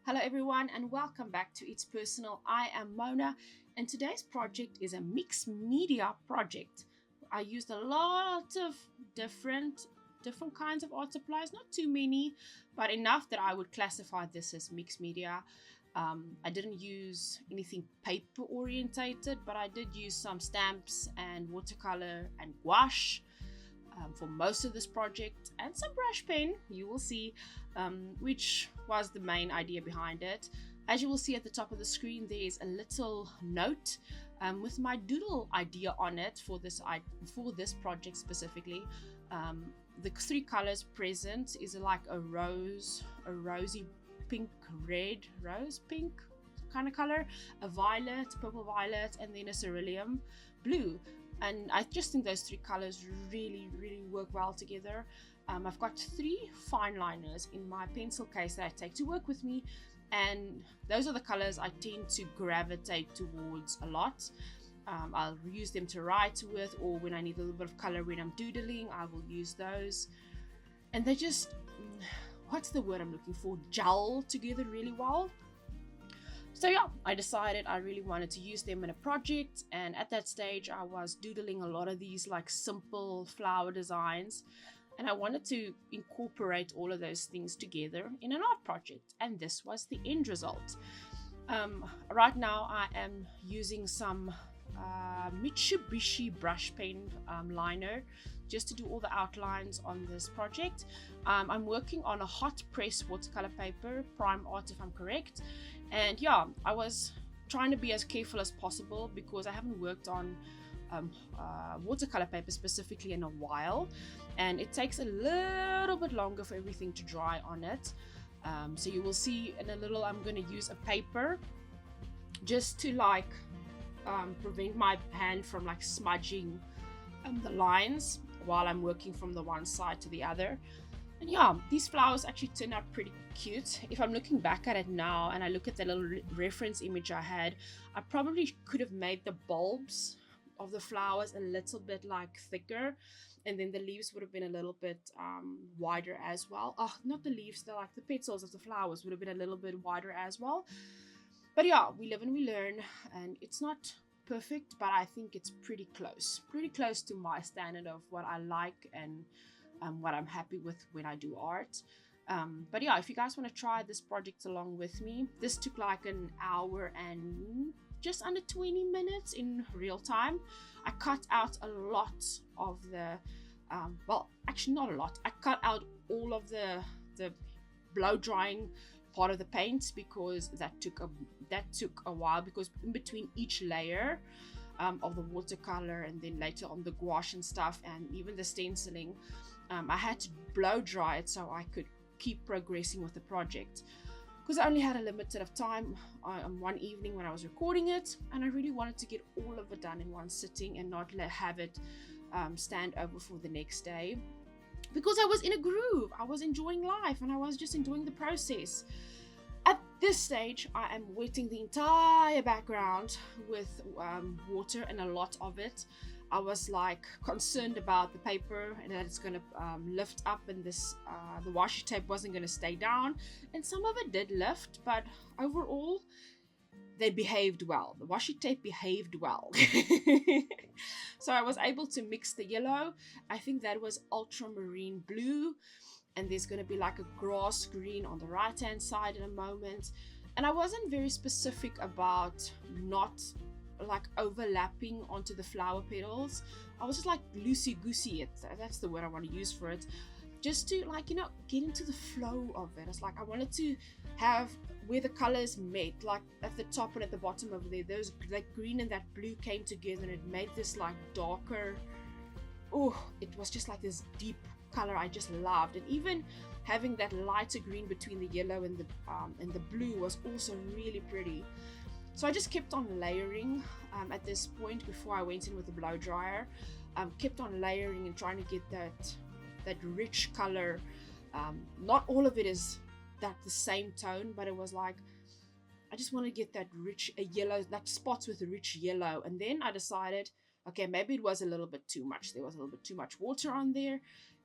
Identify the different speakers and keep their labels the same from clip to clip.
Speaker 1: Hello everyone and welcome back to It's Personal. I am Mona and today's project is a mixed media project. I used a lot of different kinds of art supplies, not too many, but enough that I would classify this as mixed media. I didn't use anything paper orientated, but I did use some stamps and watercolor and gouache for most of this project, and some brush pen, you will see, which was the main idea behind it. As you will see at the top of the screen, there is a little note with my doodle idea on it for this project specifically. The three colors present is like a rosy pink, red, rose pink kind of color, a violet, purple violet, and then a cerulean blue. And I just think those three colors really work well together. I've got three fine liners in my pencil case that I take to work with me, and those are the colors I tend to gravitate towards a lot. I'll use them to write with, or when I need a little bit of color when I'm doodling, I will use those. And they just, what's the word I'm looking for, gel together really well. So yeah, I decided I really wanted to use them in a project, and at that stage I was doodling a lot of these like simple flower designs, and I wanted to incorporate all of those things together in an art project, and this was the end result. Right now I am using some Mitsubishi brush pen liner just to do all the outlines on this project. I'm working on a hot press watercolor paper, prime art if I'm correct. And yeah, I was trying to be as careful as possible because I haven't worked on watercolor paper specifically in a while, and it takes a little bit longer for everything to dry on it. So you will see in a little I'm going to use a paper just to like prevent my hand from like smudging the lines while I'm working from the one side to the other. And yeah, these flowers actually turned out pretty cute. If I'm looking back at it now and I look at the little reference image I had, I probably could have made the bulbs of the flowers a little bit like thicker, and then the leaves would have been a little bit wider as well. Oh, not the leaves, like the petals of the flowers would have been a little bit wider as well. But yeah, we live and we learn, and it's not perfect, but I think it's pretty close to my standard of what I like and what I'm happy with when I do art. But yeah, if you guys want to try this project along with me, this took like an hour and just under 20 minutes in real time. I cut out a lot of the well, actually not a lot, I cut out all of the blow drying part of the paint because that took a while, because in between each layer of the watercolor and then later on the gouache and stuff and even the stenciling, I had to blow dry it so I could keep progressing with the project, because I only had a limited of time on one evening when I was recording it, and I really wanted to get all of it done in one sitting and not have it stand over for the next day, because I was in a groove. I was enjoying life and I was just enjoying the process. At this stage, I am wetting the entire background with water, and a lot of it. I was like concerned about the paper and that it's going to lift up, and this the washi tape wasn't going to stay down, and some of it did lift, but overall they behaved well. The washi tape behaved well. So I was able to mix the yellow. I think that was ultramarine blue, and there's going to be like a grass green on the right hand side in a moment. And I wasn't very specific about not like overlapping onto the flower petals. I was just like loosey goosey it, that's the word I want to use for it, just to like, you know, get into the flow of it. It's like I wanted to have where the colors met, like at the top and at the bottom over there, those like green and that blue came together and it made this like darker, oh, it was just like this deep color I just loved. And even having that lighter green between the yellow and the blue was also really pretty. So I just kept on layering at this point before I went in with the blow dryer. Kept on layering and trying to get that rich color. Not all of it is that the same tone, but it was like I just want to get that rich yellow, like spots with a rich yellow. And then I decided, okay, maybe it was a little bit too much. There was a little bit too much water on there,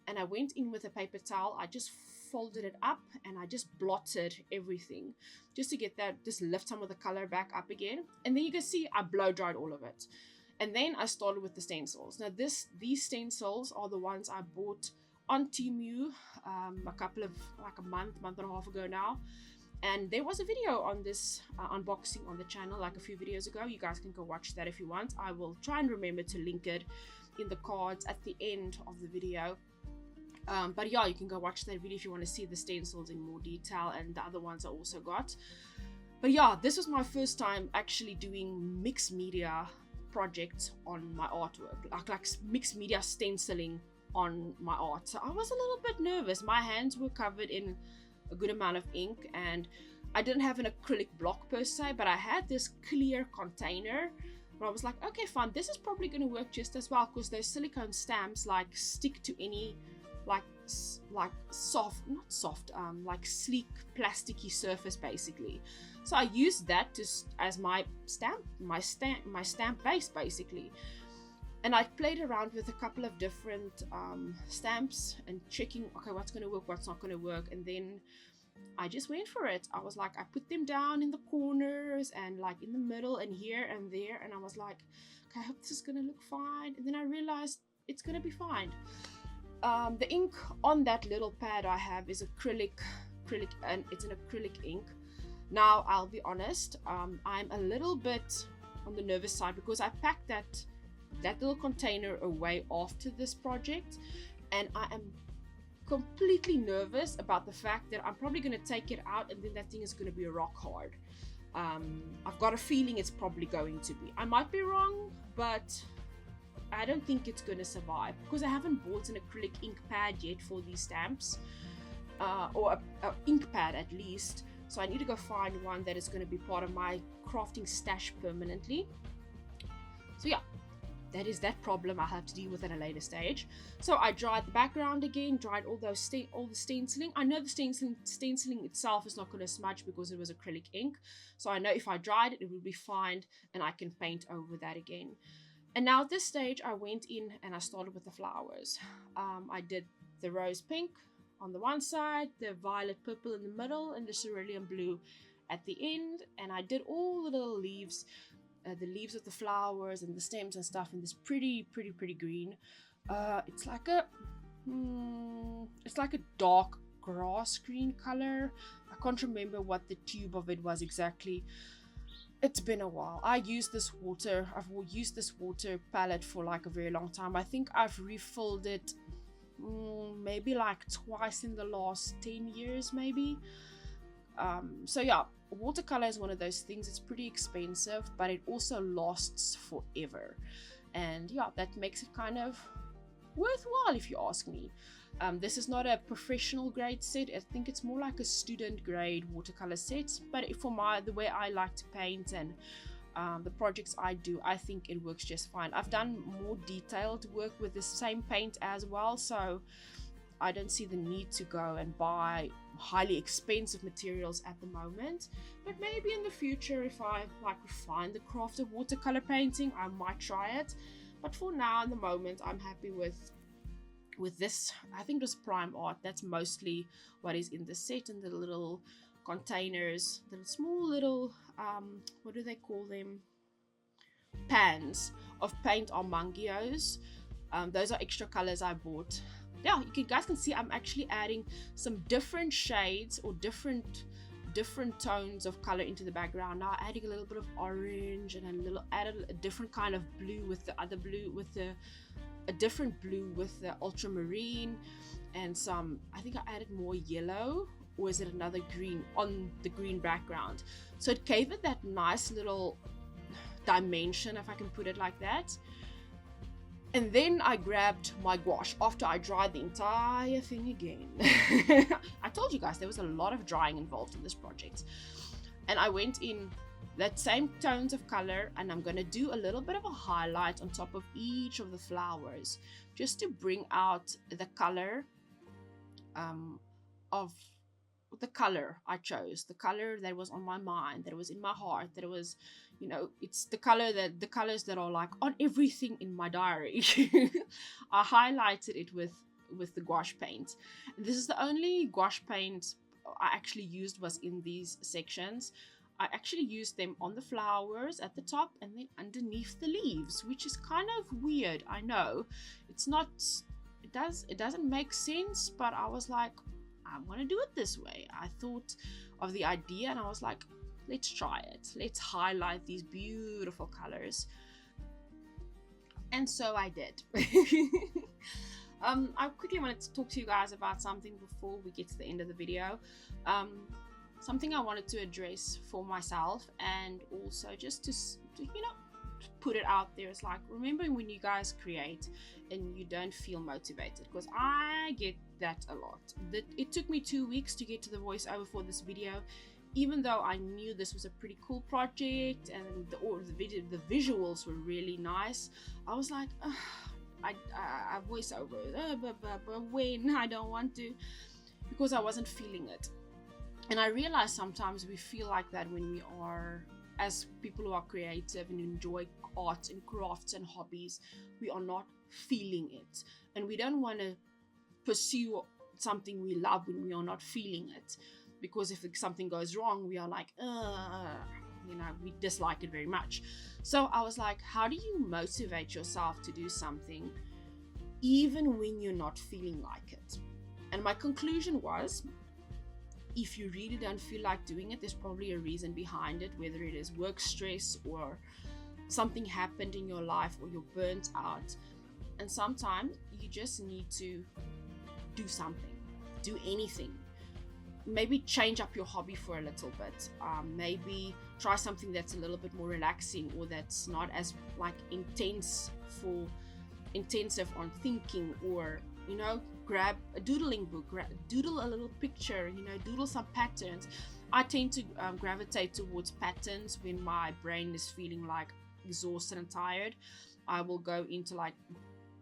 Speaker 1: and I went in with a paper towel. I just folded it up and I just blotted everything just to get that, just lift some of the color back up again. And then you can see I blow dried all of it. And then I started with the stencils. Now these stencils are the ones I bought on Temu a couple of, like a month and a half ago now. And there was a video on this unboxing on the channel like a few videos ago. You guys can go watch that if you want. I will try and remember to link it in the cards at the end of the video. But yeah, you can go watch that video if you want to see the stencils in more detail and the other ones I also got. But yeah, this was my first time actually doing mixed media projects on my artwork, like mixed media stenciling on my art. So I was a little bit nervous. My hands were covered in a good amount of ink and I didn't have an acrylic block per se, but I had this clear container where I was like, okay, fine, this is probably going to work just as well, because those silicone stamps like stick to any like soft, not soft, like sleek plasticky surface basically. So I used that as my stamp base basically. And I played around with a couple of different stamps and checking, okay, what's going to work, what's not going to work. And then I just went for it. I was like, I put them down in the corners and like in the middle and here and there. And I was like, okay, I hope this is going to look fine. And then I realized it's going to be fine. The ink on that little pad I have is acrylic, and it's an acrylic ink. Now, I'll be honest, I'm a little bit on the nervous side because I packed that little container away after this project, and I am completely nervous about the fact that I'm probably going to take it out and then that thing is going to be rock hard. I've got a feeling it's probably going to be. I might be wrong, but I don't think it's going to survive because I haven't bought an acrylic ink pad yet for these stamps, or a ink pad at least. So I need to go find one that is going to be part of my crafting stash permanently. So yeah, that is that problem I have to deal with at a later stage. So I dried the background again, dried all the stenciling. I know the stenciling itself is not going to smudge because it was acrylic ink. So I know if I dried it, it will be fine and I can paint over that again. And now at this stage, I went in and I started with the flowers. I did the rose pink on the one side, the violet purple in the middle, and the cerulean blue at the end. And I did all the little leaves, the leaves of the flowers and the stems and stuff in this pretty green. It's like a dark grass green color. I can't remember what the tube of it was exactly. It's been a while. I've used this water palette for like a very long time. I think I've refilled it maybe like twice in the last 10 years maybe. So yeah, watercolor is one of those things. It's pretty expensive, but it also lasts forever, and yeah, that makes it kind of worthwhile if you ask me. This is not a professional grade set. I think it's more like a student grade watercolor set, but for the way I like to paint and the projects I do, I think it works just fine. I've done more detailed work with the same paint as well, so I don't see the need to go and buy highly expensive materials at the moment. But maybe in the future, if I like refine the craft of watercolor painting, I might try it. But for now, in the moment, I'm happy with this. I think this prime art, that's mostly what is in the set, and the little containers, the small little what do they call them, pans of paint armangios. Those are extra colors I bought. Yeah, you guys can see I'm actually adding some different shades or different tones of color into the background. Now adding a little bit of orange and added a different kind of blue with the other blue, with a different blue with the ultramarine, and some, I think I added more yellow, or is it another green on the green background. So it gave it that nice little dimension, if I can put it like that. And then I grabbed my gouache after I dried the entire thing again. I told you guys there was a lot of drying involved in this project. And I went in that same tones of color, and I'm going to do a little bit of a highlight on top of each of the flowers, just to bring out the color of the color I chose, the color that was on my mind, that was in my heart, that it was, you know, it's the colors that are like on everything in my diary. I highlighted it with with the gouache paint. And this is the only gouache paint I actually used was in these sections. I actually used them on the flowers at the top and then underneath the leaves, which is kind of weird. I know it's not, it doesn't make sense, but I was like, I'm gonna do it this way. I thought of the idea and I was like, let's try it. Let's highlight these beautiful colors. And so I did. I quickly wanted to talk to you guys about something before we get to the end of the video. Something I wanted to address for myself, and also just to put it out there. It's like, remember when you guys create and you don't feel motivated, because I get that a lot. It took me 2 weeks to get to the voiceover for this video, even though I knew this was a pretty cool project and the visuals were really nice. I was like, I voiceover, but when I don't want to, because I wasn't feeling it. And I realize sometimes we feel like that when we are, as people who are creative and enjoy art and crafts and hobbies, we are not feeling it. And we don't want to pursue something we love when we are not feeling it. Because if something goes wrong, we are like, we dislike it very much. So I was like, how do you motivate yourself to do something even when you're not feeling like it? And my conclusion was, if you really don't feel like doing it, there's probably a reason behind it, whether it is work stress or something happened in your life or you're burnt out. And sometimes you just need to do something, do anything. Maybe change up your hobby for a little bit. Maybe try something that's a little bit more relaxing, or that's not as like intensive on thinking, or grab a doodling book, doodle a little picture, doodle some patterns. I tend to gravitate towards patterns when my brain is feeling like exhausted and tired. I will go into like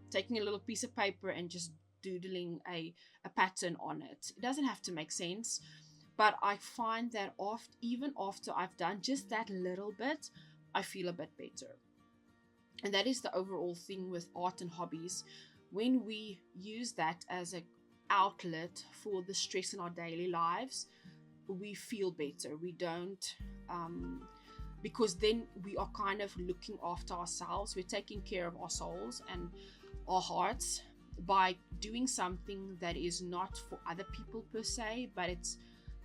Speaker 1: taking a little piece of paper and just doodling a pattern on it. It doesn't have to make sense, but I find that even after I've done just that little bit, I feel a bit better. And that is the overall thing with art and hobbies. When we use that as an outlet for the stress in our daily lives, we feel better. We don't, because then we are kind of looking after ourselves. We're taking care of our souls and our hearts by doing something that is not for other people per se, but it's,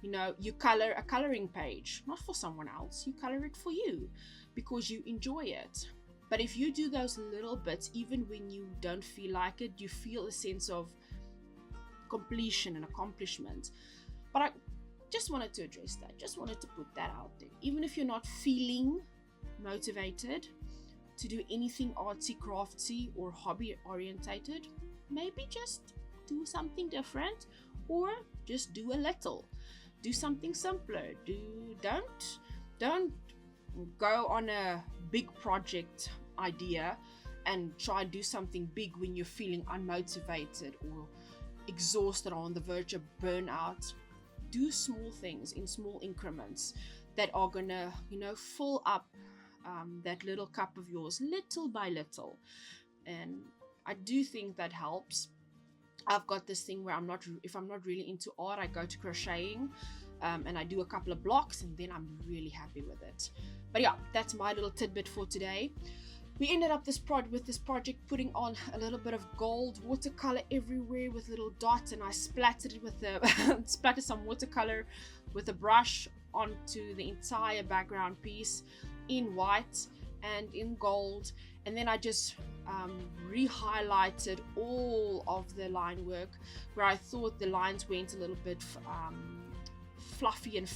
Speaker 1: you color a coloring page, not for someone else. You color it for you because you enjoy it. But if you do those little bits, even when you don't feel like it, you feel a sense of completion and accomplishment. But I just wanted to address that, just wanted to put that out there. Even if you're not feeling motivated to do anything artsy, craftsy, or hobby orientated, maybe just do something different, or just do a little. Do something simpler. Don't go on a big project idea and try to do something big when you're feeling unmotivated or exhausted or on the verge of burnout. Do small things in small increments that are gonna, fill up that little cup of yours little by little. And I do think that helps. I've got this thing where if I'm not really into art, I go to crocheting, and I do a couple of blocks, and then I'm really happy with it. But yeah, that's my little tidbit for today. We ended up with this project putting on a little bit of gold watercolor everywhere with little dots, and I splattered it with splattered some watercolor with a brush onto the entire background piece in white and in gold. And then I just re-highlighted all of the line work where I thought the lines went a little bit fluffy and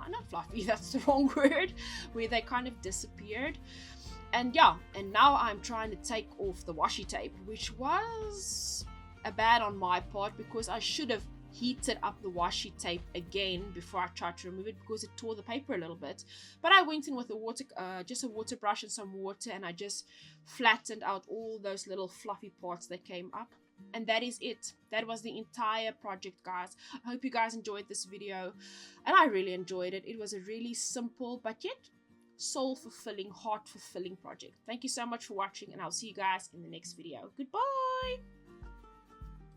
Speaker 1: not fluffy, that's the wrong word, where they kind of disappeared. And now I'm trying to take off the washi tape, which was a bad on my part, because I should have heated up the washi tape again before I tried to remove it, because it tore the paper a little bit. But I went in with a water brush and some water, and I just flattened out all those little fluffy parts that came up. And that is it. That was the entire project, guys. I hope you guys enjoyed this video, and I really enjoyed it. It was a really simple but yet soul-fulfilling, heart-fulfilling project. Thank you so much for watching, and I'll see you guys in the next video. Goodbye.